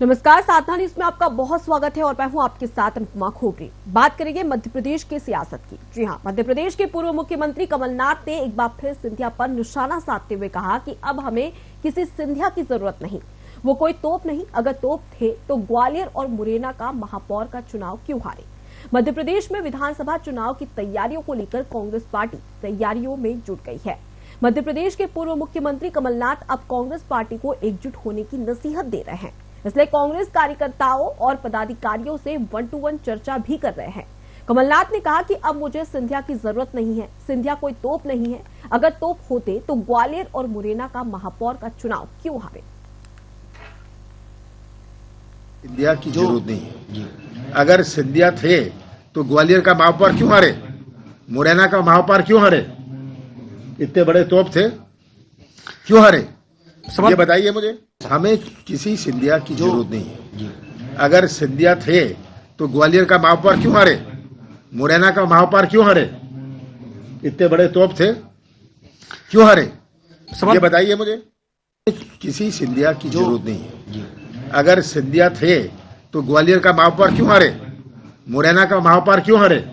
नमस्कार, साधना न्यूज में आपका बहुत स्वागत है और मैं हूं आपके साथ अनुपमा खोपरी। बात करेंगे मध्य प्रदेश की सियासत की। जी हां, मध्य प्रदेश के पूर्व मुख्यमंत्री कमलनाथ ने एक बार फिर सिंधिया पर निशाना साधते हुए कहा कि अब हमें किसी सिंधिया की जरूरत नहीं। वो कोई तोप नहीं, अगर तोप थे तो ग्वालियर और मुरैना का महापौर का चुनाव क्यों हारे। मध्य प्रदेश में विधानसभा चुनाव की तैयारियों को लेकर कांग्रेस पार्टी तैयारियों में जुट गई है। मध्य प्रदेश के पूर्व मुख्यमंत्री कमलनाथ अब कांग्रेस पार्टी को एकजुट होने की नसीहत दे रहे हैं, इसलिए कांग्रेस कार्यकर्ताओं और पदाधिकारियों से 1-to-1 चर्चा भी कर रहे हैं। कमलनाथ ने कहा कि अब मुझे सिंधिया की जरूरत नहीं है, सिंधिया कोई तोप नहीं है, अगर तोप होते तो ग्वालियर और मुरैना का महापौर का चुनाव क्यों हारे। सिंधिया की जरूरत नहीं है, अगर सिंधिया थे तो ग्वालियर का महापौर क्यों हारे, मुरैना का महापौर क्यों हारे। इतने बड़े तोप थे, क्यों हारे, ये बताइए मुझे। हमें किसी सिंधिया की जरूरत नहीं है, अगर सिंधिया थे तो ग्वालियर का महापौर क्यों हारे, मुरैना का महापौर क्यों हारे। इतने बड़े तोप थे, क्यों हारे, ये बताइए मुझे। किसी सिंधिया की जरूरत नहीं है, अगर सिंधिया थे तो ग्वालियर का महापौर क्यों हारे, मुरैना का महापौर क्यों हारे।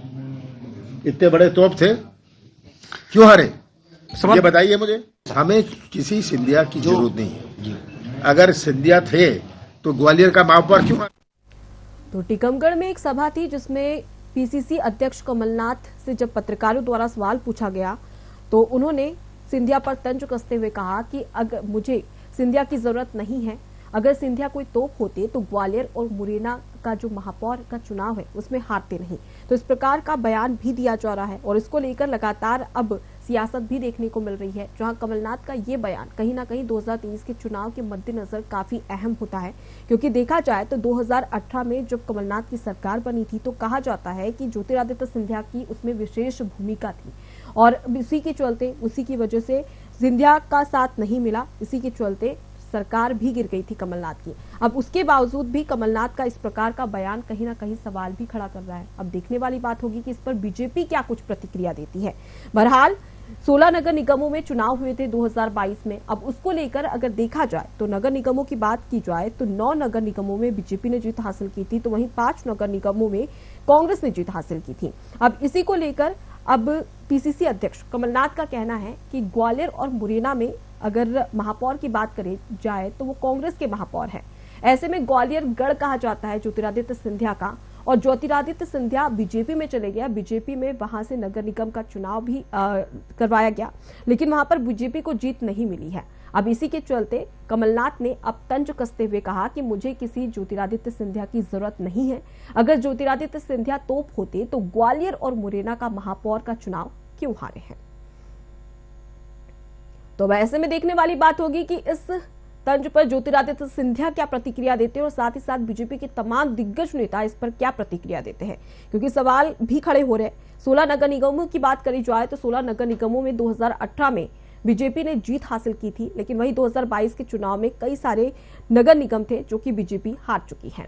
इतने बड़े तोप थे, क्यों हारे, ये बताइए मुझे। हमें किसी सिंधिया की जरूरत नहीं है, अगर सिंधिया थे तो ग्वालियर का महापौर क्यों। तो टीकमगढ़ में एक सभा थी जिसमें पीसीसी अध्यक्ष कमलनाथ से जब पत्रकारों द्वारा सवाल पूछा गया तो उन्होंने सिंधिया पर तंज कसते हुए कहा कि अगर मुझे सिंधिया की जरूरत नहीं है, अगर सिंधिया कोई तोप होते तो ग्वालियर और मुरैना का जो महापौर का चुनाव है उसमें हारते नहीं। तो इस प्रकार का बयान भी दिया जा रहा है और इसको लेकर लगातार अब सियासत भी देखने को मिल रही है, जहां कमलनाथ का ये बयान कहीं ना कहीं 2023 के चुनाव के मद्देनजर काफी अहम होता है, क्योंकि देखा जाए तो 2018 में जब कमलनाथ की सरकार बनी थी तो कहा जाता है कि ज्योतिरादित्य सिंधिया की उसमें विशेष भूमिका थी और इसी के चलते उसी की वजह से सिंधिया का साथ नहीं मिला, इसी के चलते सरकार भी गिर गई थी कमलनाथ की। अब उसके बावजूद भी कमलनाथ का इस प्रकार का बयान कहीं ना कहीं सवाल भी खड़ा कर रहा है। अब देखने वाली बात होगी कि इस पर बीजेपी क्या कुछ प्रतिक्रिया देती है। बहरहाल 16 नगर निगमों में चुनाव हुए थे 2022 में। अब उसको लेकर अगर देखा जाए तो नगर निगमों की बात की जाए तो 9 नगर निगमों में बीजेपी ने जीत हासिल की थी, तो वहीं 5 नगर निगमों में कांग्रेस ने जीत हासिल की थी। अब इसी को लेकर अब पीसीसी अध्यक्ष कमलनाथ का कहना है कि ग्वालियर और मुरैना में अगर महापौर की बात करी जाए तो वो कांग्रेस के महापौर है। ऐसे में ग्वालियर गढ़ कहा जाता है ज्योतिरादित्य सिंधिया का, और ज्योतिरादित्य सिंधिया बीजेपी में चले गया। बीजेपी में वहां से नगर निगम का चुनाव भी करवाया गया, लेकिन वहां पर बीजेपी को जीत नहीं मिली है। अब इसी के चलते कमलनाथ ने अब तंज कसते हुए कहा कि मुझे किसी ज्योतिरादित्य सिंधिया की जरूरत नहीं है, अगर ज्योतिरादित्य सिंधिया तोप होते तो ग्वालियर और मुरैना का महापौर का चुनाव क्यों हारे हैं। तो ऐसे में देखने वाली बात होगी कि इस तंज पर ज्योतिरादित्य सिंधिया क्या प्रतिक्रिया देते हैं और साथ ही साथ बीजेपी के तमाम दिग्गज नेता इस पर क्या प्रतिक्रिया देते हैं, क्योंकि सवाल भी खड़े हो रहे हैं। 16 नगर निगमों की बात करी जाए तो 16 नगर निगमों में 2018 में बीजेपी ने जीत हासिल की थी, लेकिन वही 2022 के चुनाव में कई सारे नगर निगम थे जो कि बीजेपी हार चुकी है।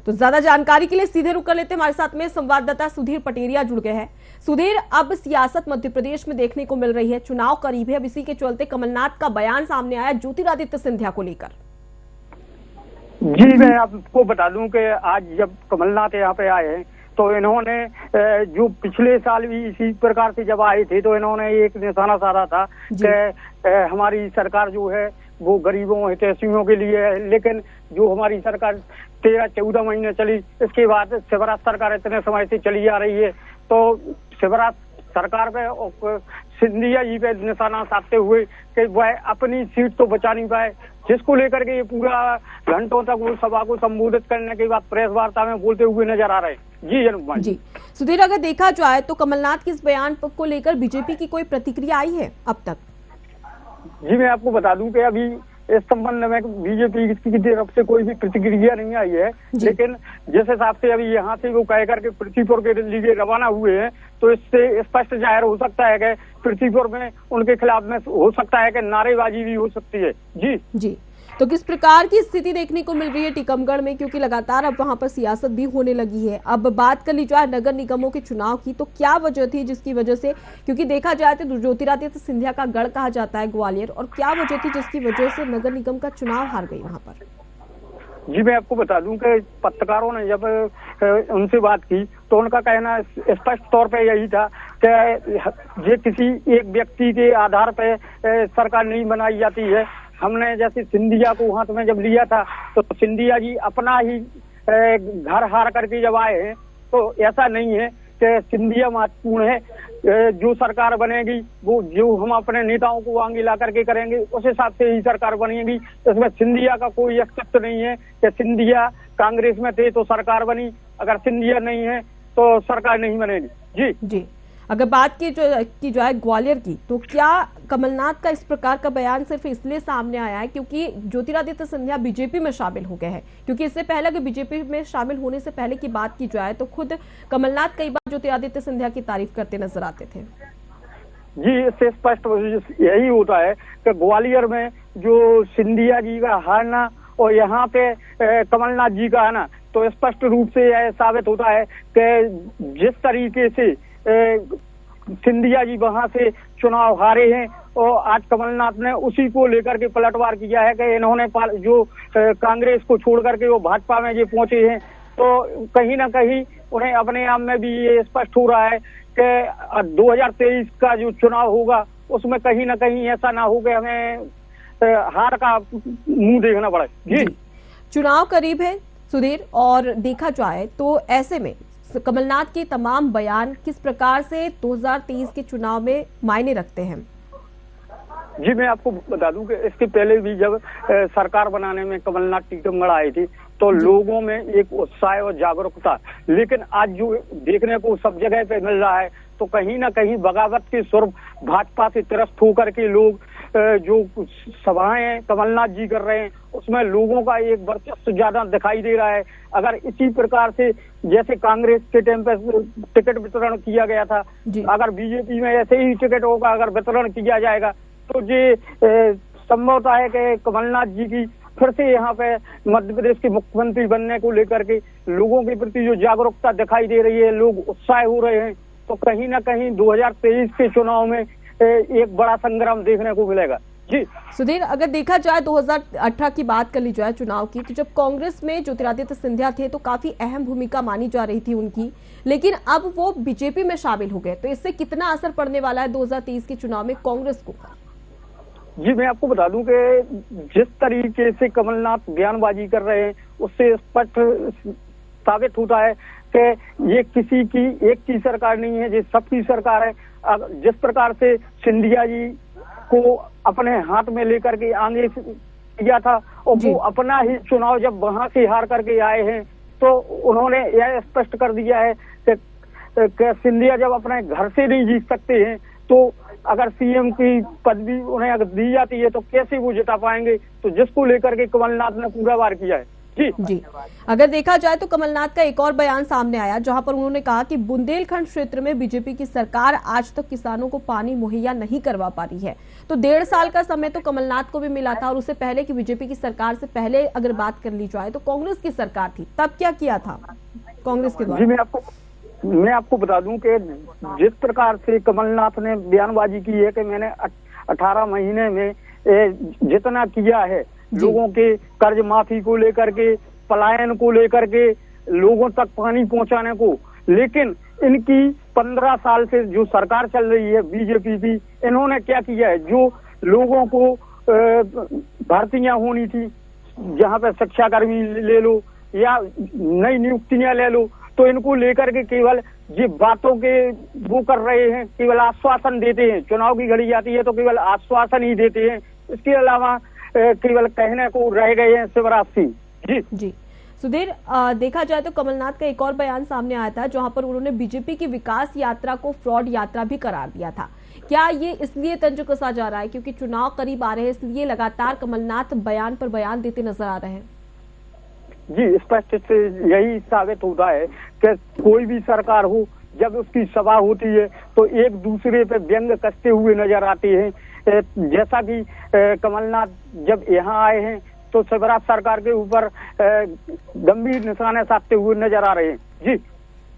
तो ज्यादा जानकारी के लिए सीधे रुक कर लेते हैं, हमारे साथ में संवाददाता सुधीर पटेरिया जुड़ गए हैं। सुधीर, अब सियासत मध्य प्रदेश में देखने को मिल रही है, चुनाव करीब है, अब इसी के चलते कमलनाथ का बयान सामने आया ज्योतिरादित्य सिंधिया को लेकर। जी, मैं आपको बता दूं कि आज जब कमलनाथ यहाँ पे आए हैं तो इन्होंने जो पिछले साल भी इसी प्रकार से जब आए थे तो इन्होंने एक निशाना साधा था कि हमारी सरकार जो है वो गरीबों हितैषियों के लिए है, लेकिन जो हमारी सरकार 13-14 महीने चली, इसके बाद शिवराज सरकार इतने समय से चली आ रही है, तो शिवराज सरकार पे सिंधिया जी पे निशाना साधते हुए कि वह अपनी सीट तो बचा नहीं पाए, जिसको लेकर के ये पूरा घंटों तक वो सभा को संबोधित करने के बाद प्रेस वार्ता में बोलते हुए नजर आ रहे हैं। जी अनुपमा जी। सुधीर, अगर देखा जाए तो कमलनाथ के इस बयान को लेकर बीजेपी की कोई प्रतिक्रिया आई है अब तक? जी, मैं आपको बता दूं कि अभी इस संबंध में बीजेपी की तरफ से कोई भी प्रतिक्रिया नहीं आई है, लेकिन जिस हिसाब से अभी यहाँ से वो कह करके पृथ्वीपुर के लिए रवाना हुए हैं तो इससे स्पष्ट जाहिर हो सकता है कि पृथ्वीपुर में उनके खिलाफ में हो सकता है कि नारेबाजी भी हो सकती है। जी जी। तो किस प्रकार की स्थिति देखने को मिल रही है टीकमगढ़ में, क्योंकि लगातार अब वहां पर सियासत भी होने लगी है। अब बात कर ली जाए नगर निगमों के चुनाव की, तो क्या वजह थी जिसकी वजह से, क्योंकि देखा जाए तो ज्योतिरादित्य सिंधिया का गढ़ कहा जाता है ग्वालियर, और क्या वजह थी जिसकी वजह से नगर निगम का चुनाव हार गई वहां पर? जी मैं आपको बता दूं कि पत्रकारों ने जब उनसे बात की तो उनका कहना स्पष्ट तौर पे यही था कि ये किसी एक व्यक्ति के आधार पे सरकार नहीं बनाई जाती है। हमने जैसे सिंधिया को हाथ में जब लिया था तो सिंधिया जी अपना ही घर हार करके जब आए हैं, तो ऐसा नहीं है कि सिंधिया महत्वपूर्ण है। जो सरकार बनेगी वो जो हम अपने नेताओं को आगे ला करके करेंगे उस हिसाब से ही सरकार बनेगी। इसमें सिंधिया का कोई अस्तित्व नहीं है कि सिंधिया कांग्रेस में थे तो सरकार बनी, अगर सिंधिया नहीं है तो सरकार नहीं बनेगी। जी जी, अगर बात की जाए ग्वालियर की, तो क्या कमलनाथ का इस प्रकार का बयान सिर्फ इसलिए सामने आया है क्योंकि ज्योतिरादित्य सिंधिया बीजेपी में शामिल हो गए हैं? क्योंकि इससे पहले अगर बीजेपी में शामिल होने से पहले की बात की जाए तो खुद कमलनाथ कई बार ज्योतिरादित्य सिंधिया की तारीफ करते नजर आते थे। जी, इससे स्पष्ट यही होता है कि ग्वालियर में जो सिंधिया जी का हारना और यहाँ पे कमलनाथ जी का आना, तो स्पष्ट रूप से यह साबित होता है कि जिस तरीके से सिंधिया जी वहां से चुनाव हारे हैं और आज कमलनाथ ने उसी को लेकर के पलटवार किया है कि इन्होंने जो कांग्रेस को छोड़ करके वो भाजपा में जो पहुंचे हैं, तो कहीं ना कहीं उन्हें अपने आप में भी ये स्पष्ट हो रहा है कि 2023 का जो चुनाव होगा उसमें कहीं ना कहीं ऐसा ना हो कि हमें हार का मुंह देखना पड़े। जी, चुनाव करीब है सुधीर, और देखा जाए तो ऐसे में कमलनाथ के तमाम बयान किस प्रकार से 2023 के चुनाव में मायने रखते हैं? जी मैं आपको बता दूं कि इसके पहले भी जब सरकार बनाने में कमलनाथ टीकमगढ़ आए थे तो लोगों में एक उत्साह और जागरूकता, लेकिन आज जो देखने को सब जगह पे मिल रहा है तो कहीं ना कहीं बगावत के स्वरूप भाजपा से त्रस्त होकर के लोग जो सभाएं कमलनाथ जी कर रहे हैं उसमें लोगों का एक वर्चस्व ज्यादा दिखाई दे रहा है। अगर इसी प्रकार से जैसे कांग्रेस के टाइम पे टिकट वितरण किया गया था, अगर बीजेपी में ऐसे ही टिकटों का अगर वितरण किया जाएगा तो ये संभवतः है कि कमलनाथ जी की फिर से यहाँ पे मध्य प्रदेश के मुख्यमंत्री बनने को लेकर के लोगों के प्रति जो जागरूकता दिखाई दे रही है, लोग उत्साह हो रहे हैं, तो कहीं ना कहीं 2023 के चुनाव में एक बड़ा संग्राम देखने को मिलेगा। जी सुधीर, अगर देखा जाए 2018 की बात कर ली जाए चुनाव की, तो जब कांग्रेस में ज्योतिरादित्य सिंधिया थे तो काफी अहम भूमिका मानी जा रही थी उनकी, लेकिन अब वो बीजेपी में शामिल हो गए, तो इससे कितना असर पड़ने वाला है 2023 के चुनाव में कांग्रेस को? जी मैं आपको बता दूं कि जिस तरीके से कमलनाथ बयानबाजी कर रहे हैं उससे स्पष्ट साबित होता है कि ये किसी की एक की सरकार नहीं है, ये सबकी सरकार है। जिस प्रकार से सिंधिया जी को अपने हाथ में लेकर के आगे किया था और वो अपना ही चुनाव जब वहां से हार करके आए हैं तो उन्होंने यह स्पष्ट कर दिया है कि सिंधिया जब अपने घर से नहीं जीत सकते हैं तो अगर सीएम की पदवी उन्हें अगर दी जाती है तो कैसे वो जिता पाएंगे, तो जिसको लेकर के कमलनाथ ने पूरा वार किया है। जी, अगर देखा जाए तो कमलनाथ का एक और बयान सामने आया जहां पर उन्होंने कहा कि बुंदेलखंड क्षेत्र में बीजेपी की सरकार आज तक किसानों को पानी मुहैया नहीं करवा पा रही है। तो 1.5 साल का समय तो कमलनाथ को भी मिला था, और उससे पहले की बीजेपी की सरकार से पहले अगर बात कर ली जाए तो कांग्रेस की सरकार थी, तब क्या किया था कांग्रेस के द्वारा? जी मैं आपको बता दूं कि जिस प्रकार से कमलनाथ ने बयानबाजी की है कि मैंने 18 महीने में जितना किया है लोगों के कर्ज माफी को लेकर के, पलायन को लेकर के, लोगों तक पानी पहुंचाने को, लेकिन इनकी 15 साल से जो सरकार चल रही है बीजेपी की, इन्होंने क्या किया है? जो लोगों को भर्तियां होनी थी, जहां पे शिक्षाकर्मी ले लो या नई नियुक्तियां ले लो, तो इनको लेकर के केवल ये बातों के वो कर रहे हैं, केवल आश्वासन देते हैं। चुनाव की घड़ी आती है तो केवल आश्वासन ही देते हैं, इसके अलावा केवल कहने को रह गए हैं शिवराज सिंह। जी सुधीर, देखा जाए तो कमलनाथ का एक और बयान सामने आया था जहां पर उन्होंने बीजेपी की विकास यात्रा को फ्रॉड यात्रा भी करार दिया था। क्या ये इसलिए तंज कसा जा रहा है क्योंकि चुनाव करीब आ रहे हैं, इसलिए लगातार कमलनाथ बयान पर बयान देते नजर आ रहे हैं? जी, स्पष्ट से यही साबित होता है कि कोई भी सरकार हो, जब उसकी सभा होती है तो एक दूसरे पे व्यंग कसते हुए नजर आते हैं। जैसा कि कमलनाथ जब यहाँ आए हैं तो शिवराज सरकार के ऊपर गंभीर निशाने साधते हुए नजर आ रहे हैं। जी,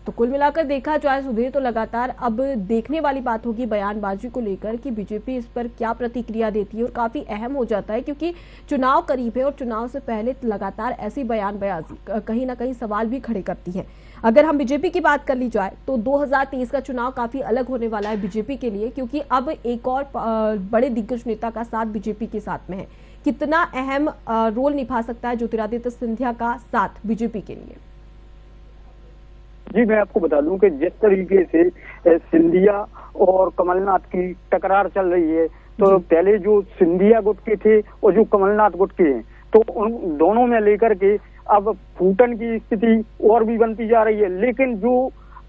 तो कुल मिलाकर देखा जाए सुधीर, तो लगातार अब देखने वाली बात होगी बयानबाजी को लेकर कि बीजेपी इस पर क्या प्रतिक्रिया देती है। और काफी अहम हो जाता है क्योंकि चुनाव करीब है और चुनाव से पहले लगातार ऐसी बयानबाजी कहीं ना कहीं सवाल भी खड़े करती है। अगर हम बीजेपी की बात कर ली जाए तो 2023 का चुनाव काफी अलग होने वाला है बीजेपी के लिए, क्योंकि अब एक और बड़े दिग्गज नेता का साथ बीजेपी के साथ में है। कितना अहम रोल निभा सकता है ज्योतिरादित्य सिंधिया का साथ बीजेपी के लिए? जी, मैं आपको बता दूं कि जिस तरीके से सिंधिया और कमलनाथ की टकरार चल रही है, तो पहले जो सिंधिया गुट के थे और जो कमलनाथ गुट के हैं, तो उन दोनों में लेकर के अब फूटन की स्थिति और भी बनती जा रही है। लेकिन जो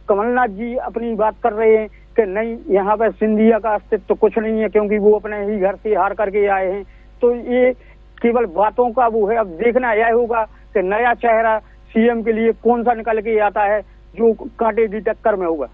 कमलनाथ जी अपनी बात कर रहे हैं कि नहीं, यहाँ पर सिंधिया का अस्तित्व तो कुछ नहीं है, क्योंकि वो अपने ही घर से हार करके आए हैं। तो ये केवल बातों का वो है। अब देखना यह होगा कि नया चेहरा सीएम के लिए कौन सा निकल के आता है, जो कांटे की टक्कर में होगा।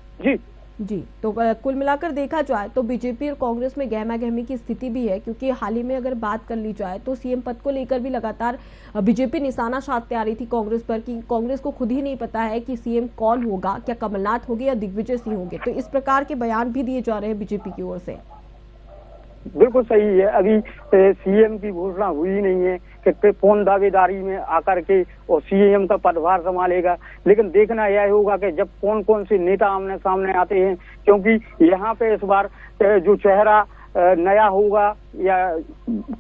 जी, तो कुल मिलाकर देखा जाए तो बीजेपी और कांग्रेस में गहमा गहमी की स्थिति भी है, क्योंकि हाल ही में अगर बात कर ली जाए तो सीएम पद को लेकर भी लगातार बीजेपी निशाना साधते आ रही थी कांग्रेस पर कि कांग्रेस को खुद ही नहीं पता है कि सीएम कौन होगा, क्या कमलनाथ होंगे या दिग्विजय सिंह होंगे। तो इस प्रकार के बयान भी दिए जा रहे हैं बीजेपी की ओर से। बिल्कुल सही है। अभी सीएम की घोषणा हुई नहीं है कि कौन दावेदारी में आकर के और सीएम का पदभार संभालेगा। लेकिन देखना यह होगा कि जब कौन कौन से नेता आमने सामने आते हैं, क्योंकि यहाँ पे इस बार जो चेहरा नया होगा या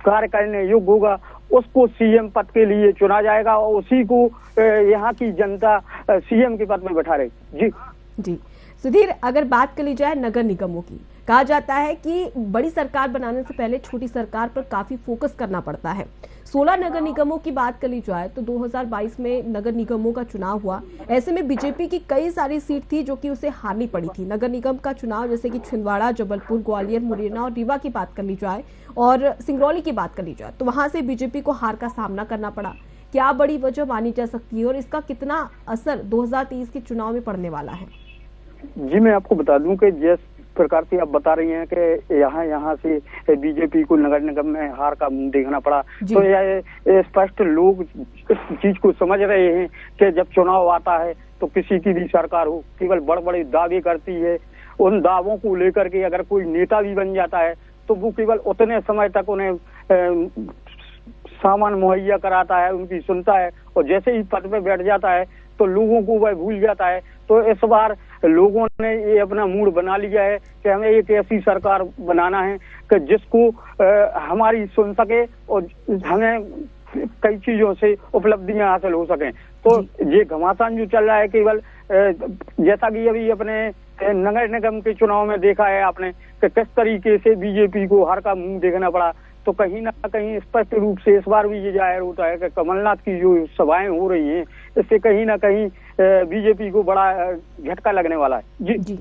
कार्य करने योग्य होगा, उसको सीएम पद के लिए चुना जाएगा और उसी को यहाँ की जनता सीएम के पद में बैठा रही। जी सुधीर, अगर बात कर ली जाए नगर निगमों की, कहा जाता है कि बड़ी सरकार बनाने से पहले छोटी सरकार पर काफी फोकस करना पड़ता है। 16 नगर निगमों की बात कर ली जाए तो 2022 में नगर निगमों का चुनाव हुआ। ऐसे में बीजेपी की कई सारी सीट थी जो कि उसे हारनी पड़ी थी। नगर निगम का चुनाव जैसे कि छिंदवाड़ा, जबलपुर, ग्वालियर, मुरैना और रीवा की बात कर ली जाए और सिंगरौली की बात कर ली जाए तो वहां से बीजेपी को हार का सामना करना पड़ा। क्या बड़ी वजह मानी जा सकती है और इसका कितना असर 2023 के चुनाव में पड़ने वाला है? जी, मैं आपको बता दूं कि जिस प्रकार से आप बता रही हैं कि यहाँ से बीजेपी को नगर निगम में हार का मुंह देखना पड़ा, तो यह स्पष्ट लोग इस चीज को समझ रहे हैं कि जब चुनाव आता है तो किसी की भी सरकार हो, केवल बड़े बड़े दावे करती है। उन दावों को लेकर के अगर कोई नेता भी बन जाता है तो वो केवल उतने समय तक उन्हें सामान मुहैया कराता है, उनकी सुनता है, और जैसे ही पद पे बैठ जाता है तो लोगों को वह भूल जाता है। तो इस बार लोगों ने ये अपना मूड बना लिया है कि हमें एक ऐसी सरकार बनाना है कि जिसको हमारी सुन सके और हमें कई चीजों से उपलब्धियां हासिल हो सकें। तो ये घमासान जो चल रहा है, केवल जैसा कि अभी अपने नगर निगम के चुनाव में देखा है आपने कि किस तरीके से बीजेपी को हार का मुंह देखना पड़ा, तो कहीं ना कहीं स्पष्ट रूप से इस बार भी ये जाहिर होता है कि कमलनाथ की जो सभाएं हो रही हैं, इससे कहीं ना कहीं बीजेपी को बड़ा झटका लगने वाला है। जी,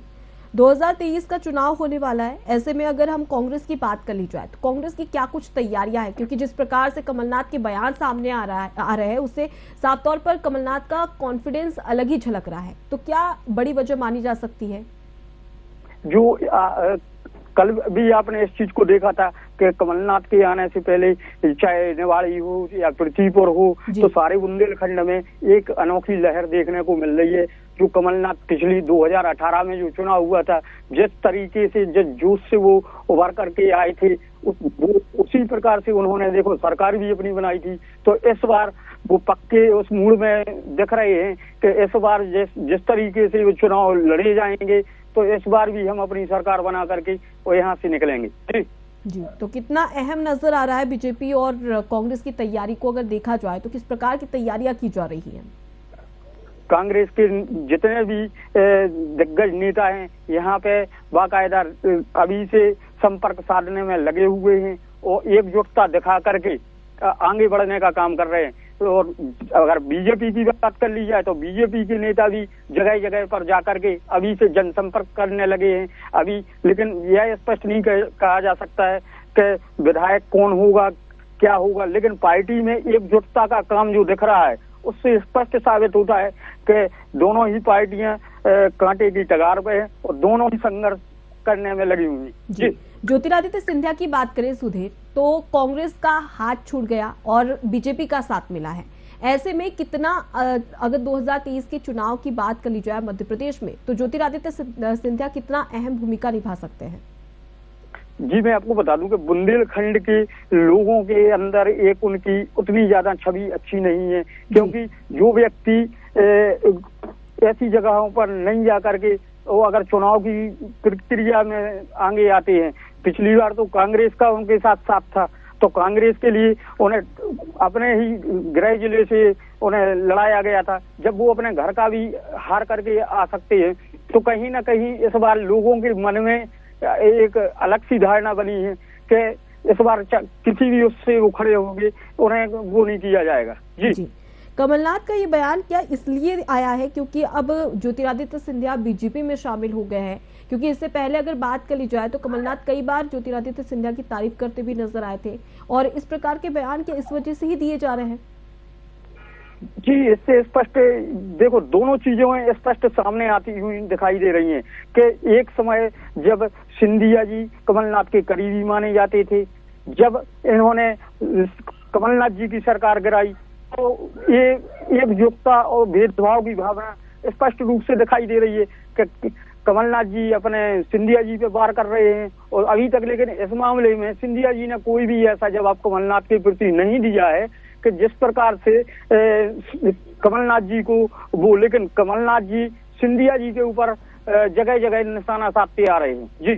2023 का चुनाव होने वाला है। ऐसे में अगर हम कांग्रेस की बात कर ली जाए तो कांग्रेस की क्या कुछ तैयारियां हैं? क्योंकि जिस प्रकार से कमलनाथ के बयान सामने आ रहे हैं उससे साफ तौर पर कमलनाथ का कॉन्फिडेंस अलग ही झलक रहा है। तो क्या बड़ी वजह मानी जा सकती है? जो कल भी आपने इस चीज को देखा था कि कमलनाथ के आने से पहले चाहे निवाड़ी हो या पृथ्वीपुर हो, तो सारे बुंदेलखंड में एक अनोखी लहर देखने को मिल रही है। जो कमलनाथ पिछली 2018 में जो चुनाव हुआ था, जिस तरीके से जिस जोश से वो उभर करके आए थे, उसी प्रकार से उन्होंने देखो सरकार भी अपनी बनाई थी। तो इस बार वो पक्के उस मूड में दिख रहे हैं कि इस बार जिस तरीके से वो चुनाव लड़े जाएंगे, तो इस बार भी हम अपनी सरकार बना करके वो यहाँ से निकलेंगे। जी, तो कितना अहम नजर आ रहा है बीजेपी और कांग्रेस की तैयारी को अगर देखा जाए तो किस प्रकार की तैयारियां की जा रही हैं? कांग्रेस के जितने भी दिग्गज नेता हैं यहाँ पे बाकायदा अभी से संपर्क साधने में लगे हुए हैं और एकजुटता दिखा करके आगे बढ़ने का काम कर रहे हैं। और अगर बीजेपी की बात कर ली जाए तो बीजेपी के नेता भी जगह जगह पर जाकर के अभी से जनसंपर्क करने लगे हैं अभी। लेकिन यह स्पष्ट नहीं कहा जा सकता है कि विधायक कौन होगा, क्या होगा, लेकिन पार्टी में एकजुटता का काम जो दिख रहा है उससे स्पष्ट साबित होता है कि दोनों ही पार्टियां कांटे की कगार पे है और दोनों ही संघर्ष करने में लगी हुई। जी, ज्योतिरादित्य सिंधिया की बात करें सुधीर, तो कांग्रेस का हाथ छूट गया और बीजेपी का साथ मिला है। ऐसे में कितना अगर 2023 के चुनाव की बात कर ली जाए मध्य प्रदेश में, तो ज्योतिरादित्य सिंधिया कितना अहम भूमिका निभा सकते हैं? जी, मैं आपको बता दूं कि बुंदेलखंड के लोगों के अंदर एक उनकी उतनी ज्यादा छवि अच्छी नहीं है, क्योंकि जो व्यक्ति ऐसी जगहों पर नहीं जा करके वो अगर चुनाव की प्रक्रिया में आगे आते हैं, पिछली बार तो कांग्रेस का उनके साथ था, तो कांग्रेस के लिए उन्हें अपने ही गृह जिले से उन्हें लड़ाया गया था। जब वो अपने घर का भी हार करके आ सकते हैं, तो कहीं ना कहीं इस बार लोगों के मन में एक अलग सी धारणा बनी है कि इस बार किसी भी उससे वो खड़े होंगे, उन्हें वो नहीं किया जाएगा। जी। कमलनाथ का ये बयान क्या इसलिए आया है क्योंकि अब ज्योतिरादित्य सिंधिया बीजेपी में शामिल हो गए हैं? क्योंकि इससे पहले अगर बात कर ली जाए तो कमलनाथ कई बार ज्योतिरादित्य सिंधिया की तारीफ करते भी नजर आए थे, और इस प्रकार के बयान क्या इस वजह से ही दिए जा रहे हैं? जी, इससे स्पष्ट देखो, दोनों चीजें स्पष्ट सामने आती हुई दिखाई दे रही हैं कि एक समय जब सिंधिया जी कमलनाथ के करीबी माने जाते थे, जब इन्होंने कमलनाथ जी की सरकार गिराई तो ये एकजुटता और भेदभाव की भावना स्पष्ट रूप से दिखाई दे रही है कि कमलनाथ जी अपने सिंधिया जी पे वार कर रहे हैं, और अभी तक लेकिन इस मामले में सिंधिया जी ने कोई भी ऐसा जवाब कमलनाथ के प्रति नहीं दिया है कि जिस प्रकार से कमलनाथ जी को वो, लेकिन कमलनाथ जी सिंधिया जी के ऊपर जगह जगह निशाना साधते आ रहे हैं। जी,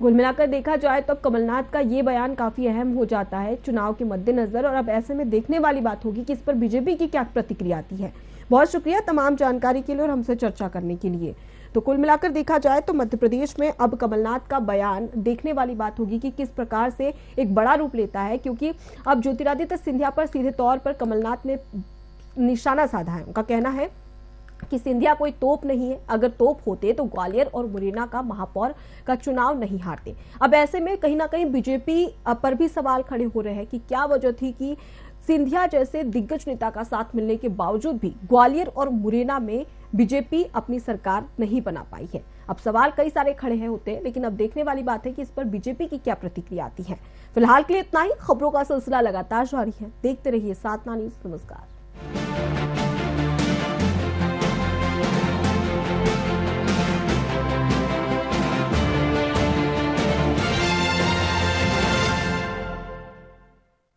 कुल मिलाकर देखा जाए तो अब कमलनाथ का ये बयान काफी अहम हो जाता है चुनाव के मद्देनजर, और अब ऐसे में देखने वाली बात होगी कि इस पर बीजेपी की क्या प्रतिक्रिया आती है। बहुत शुक्रिया तमाम जानकारी के लिए और हमसे चर्चा करने के लिए। तो कुल मिलाकर देखा जाए तो मध्य प्रदेश में अब कमलनाथ का बयान देखने वाली बात होगी कि किस प्रकार से एक बड़ा रूप लेता है, क्योंकि अब ज्योतिरादित्य सिंधिया पर सीधे तौर पर कमलनाथ ने निशाना साधा है। उनका कहना है कि सिंधिया कोई तोप नहीं है, अगर तोप होते तो ग्वालियर और मुरैना का महापौर का चुनाव नहीं हारते। अब ऐसे में कहीं ना कहीं बीजेपी पर भी सवाल खड़े हो रहे हैं कि क्या वजह थी कि सिंधिया जैसे दिग्गज नेता का साथ मिलने के बावजूद भी ग्वालियर और मुरैना में बीजेपी अपनी सरकार नहीं बना पाई है। अब सवाल कई सारे खड़े हैं होते हैं, लेकिन अब देखने वाली बात है कि इस पर बीजेपी की क्या प्रतिक्रिया आती है। फिलहाल के लिए इतना ही। खबरों का सिलसिला लगातार जारी है, देखते रहिए साधना न्यूज़। नमस्कार।